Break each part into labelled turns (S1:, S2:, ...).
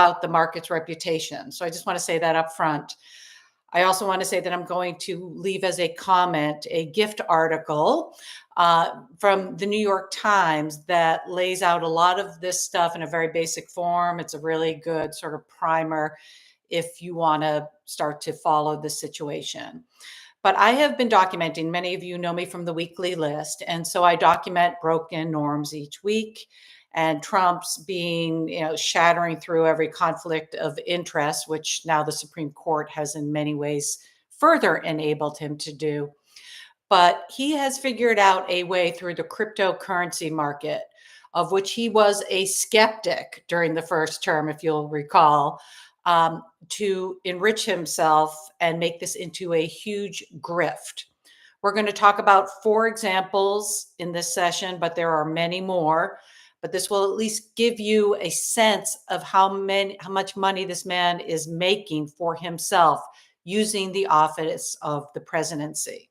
S1: about the market's reputation. So I just want to say that up front. I also want to say that I'm going to leave as a comment a gift article from the New York Times that lays out a lot of this stuff in a very basic form. It's a really good sort of primer if you want to start to follow the situation. But I have been documenting, many of you know me from the weekly list. And so I document broken norms each week, and Trump's being, shattering through every conflict of interest, which now the Supreme Court has in many ways further enabled him to do. But he has figured out a way through the cryptocurrency market, of which he was a skeptic during the first term, if you'll recall, to enrich himself and make this into a huge grift. We're going to talk about 4 examples in this session, but there are many more. But this will at least give you a sense of how much money this man is making for himself using the office of the presidency.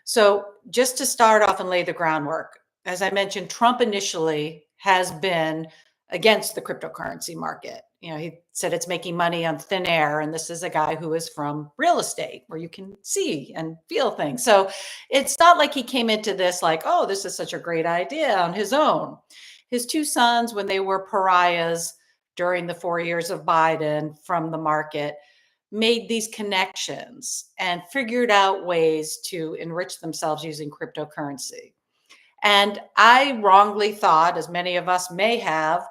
S1: So just to start off and lay the groundwork, as I mentioned, Trump initially has been against the cryptocurrency market. He said it's making money on thin air. And this is a guy who is from real estate where you can see and feel things. So it's not like he came into this like, oh, this is such a great idea on his own. His 2 sons, when they were pariahs during the 4 years of Biden from the market, made these connections and figured out ways to enrich themselves using cryptocurrency. And I wrongly thought, as many of us may have,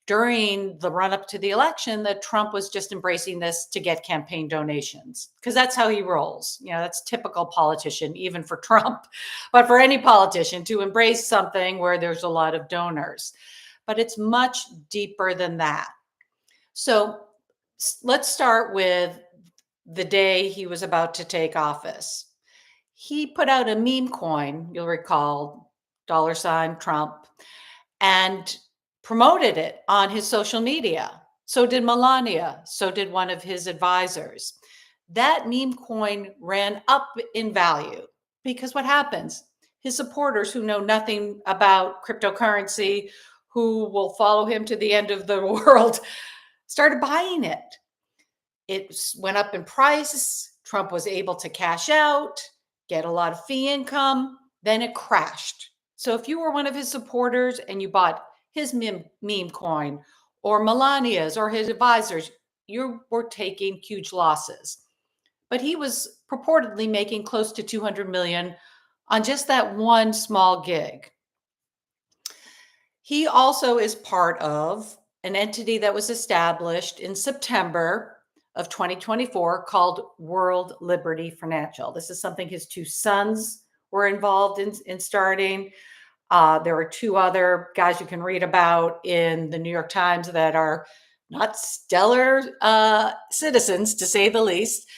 S1: during the run up to the election, that Trump was just embracing this to get campaign donations, because that's how he rolls. That's typical politician, even for Trump, but for any politician to embrace something where there's a lot of donors. But it's much deeper than that. So let's start with the day he was about to take office. He put out a meme coin, you'll recall, $Trump, and promoted it on his social media. So did Melania. So did one of his advisors. That meme coin ran up in value because what happens? His supporters who know nothing about cryptocurrency, who will follow him to the end of the world, started buying it. It went up in price. Trump was able to cash out, get a lot of fee income. Then it crashed. So if you were one of his supporters and you bought his meme coin or Melania's or his advisors, you were taking huge losses. But he was purportedly making close to 200 million on just that one small gig. He also is part of an entity that was established in September of 2024 called World Liberty Financial. This is something his 2 sons were involved in starting. There are 2 other guys you can read about in the New York Times that are not stellar citizens, to say the least.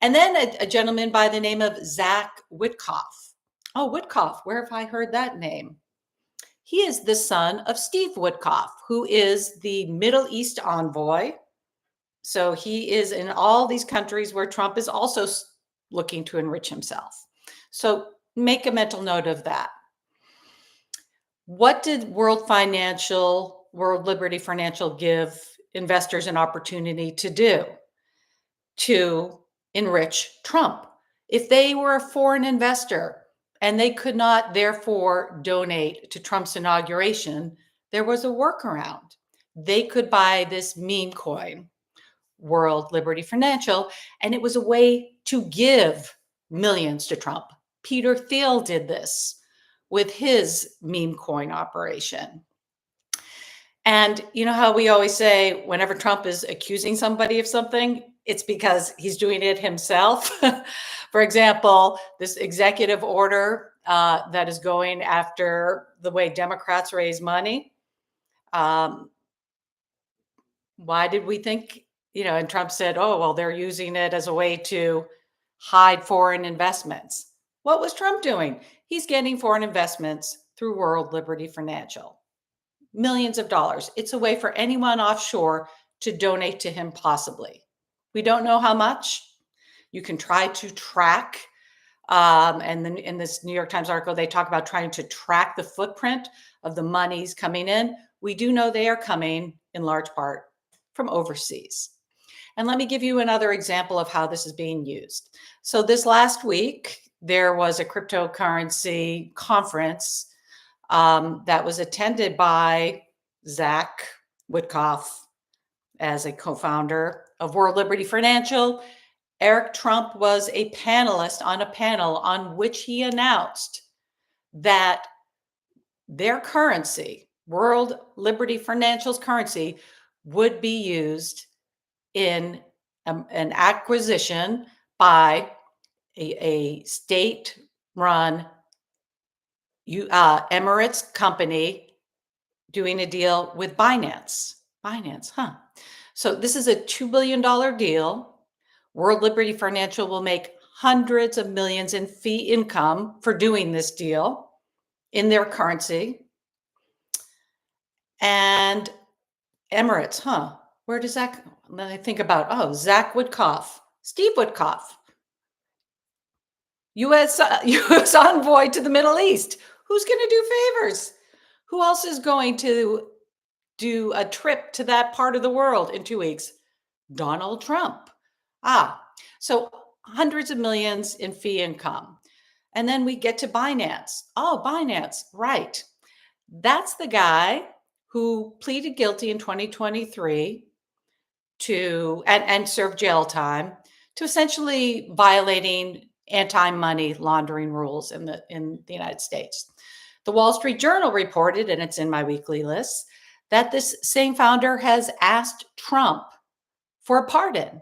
S1: And then a gentleman by the name of Zach Witkoff. Oh, Witkoff, where have I heard that name? He is the son of Steve Witkoff, who is the Middle East envoy. So he is in all these countries where Trump is also looking to enrich himself. So make a mental note of that. What did World Liberty Financial give investors an opportunity to do? To enrich Trump. If they were a foreign investor and they could not therefore donate to Trump's inauguration, there was a workaround. They could buy this meme coin, World Liberty Financial, and it was a way to give millions to Trump. Peter Thiel did this with his meme coin operation. And you know how we always say whenever Trump is accusing somebody of something, it's because he's doing it himself. For example, this executive order that is going after the way Democrats raise money. Why did we think, and Trump said, oh, well, they're using it as a way to hide foreign investments. What was Trump doing? He's getting foreign investments through World Liberty Financial. Millions of dollars. It's a way for anyone offshore to donate to him, possibly. We don't know how much. You can try to track. And then in this New York Times article, they talk about trying to track the footprint of the monies coming in. We do know they are coming in large part from overseas. And let me give you another example of how this is being used. So this last week, there was a cryptocurrency conference that was attended by Zach Witkoff as a co-founder of World Liberty Financial. Eric Trump was a panelist on a panel on which he announced that their currency, World Liberty Financial's currency, would be used in an acquisition by a state-run Emirates company doing a deal with Binance. Binance, huh? So this is a $2 billion deal. World Liberty Financial will make hundreds of millions in fee income for doing this deal in their currency. And Emirates, huh? Where does that go? And then I think about, oh, Zach Witkoff, Steve Witkoff, U.S. envoy to the Middle East. Who's going to do favors? Who else is going to do a trip to that part of the world in 2 weeks? Donald Trump. So hundreds of millions in fee income. And then we get to Binance. Oh, Binance, right. That's the guy who pleaded guilty in 2023 to and served jail time to essentially violating anti-money laundering rules in the United States. The Wall Street Journal reported, and it's in my weekly list, that this same founder has asked Trump for a pardon.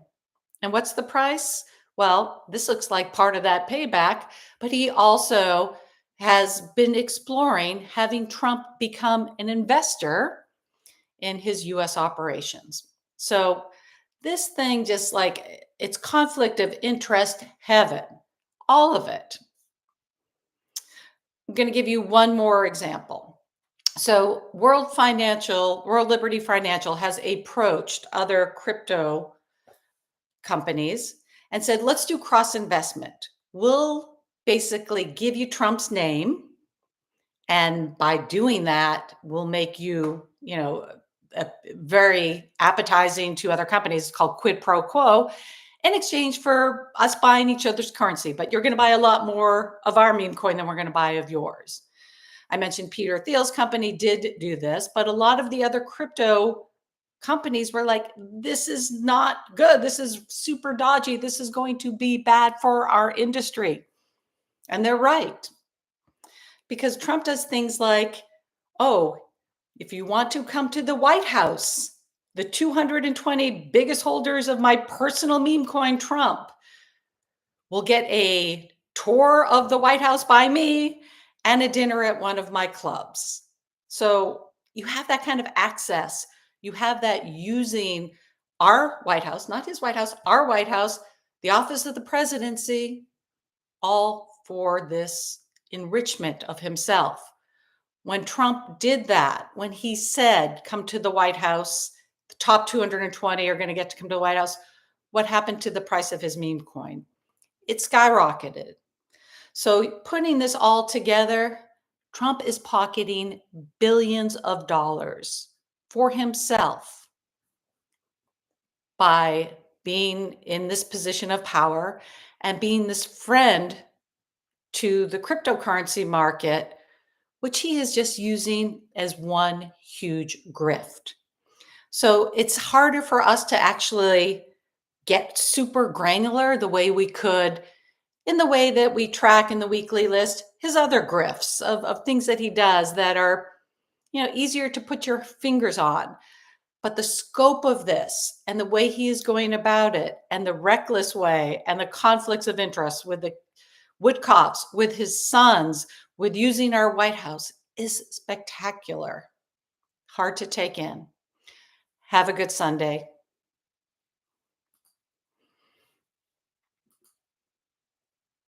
S1: And what's the price? Well, this looks like part of that payback, but he also has been exploring having Trump become an investor in his US operations. So this thing just like it's conflict of interest heaven, all of it. I'm going to give you one more example. So World Liberty Financial has approached other crypto companies and said, let's do cross investment. We'll basically give you Trump's name. And by doing that, we'll make you, very appetizing to other companies. It's called quid pro quo in exchange for us buying each other's currency. But you're going to buy a lot more of our meme coin than we're going to buy of yours. I mentioned Peter Thiel's company did do this, but a lot of the other crypto companies were like, this is not good. This is super dodgy. This is going to be bad for our industry. And they're right. Because Trump does things like, oh, if you want to come to the White House, the 220 biggest holders of my personal meme coin, Trump, will get a tour of the White House by me and a dinner at one of my clubs. So you have that kind of access. You have that using our White House, not his White House, our White House, the office of the presidency, all for this enrichment of himself. When Trump did that, when he said, come to the White House, the top 220 are going to get to come to the White House, what happened to the price of his meme coin? It skyrocketed. So putting this all together, Trump is pocketing billions of dollars for himself by being in this position of power and being this friend to the cryptocurrency market, which he is just using as one huge grift. So it's harder for us to actually get super granular the way we could in the way that we track in the weekly list his other grifts of things that he does that are, easier to put your fingers on. But the scope of this and the way he is going about it and the reckless way and the conflicts of interest with the Woodcops, with his sons, with using our White House is spectacular. Hard to take in. Have a good Sunday.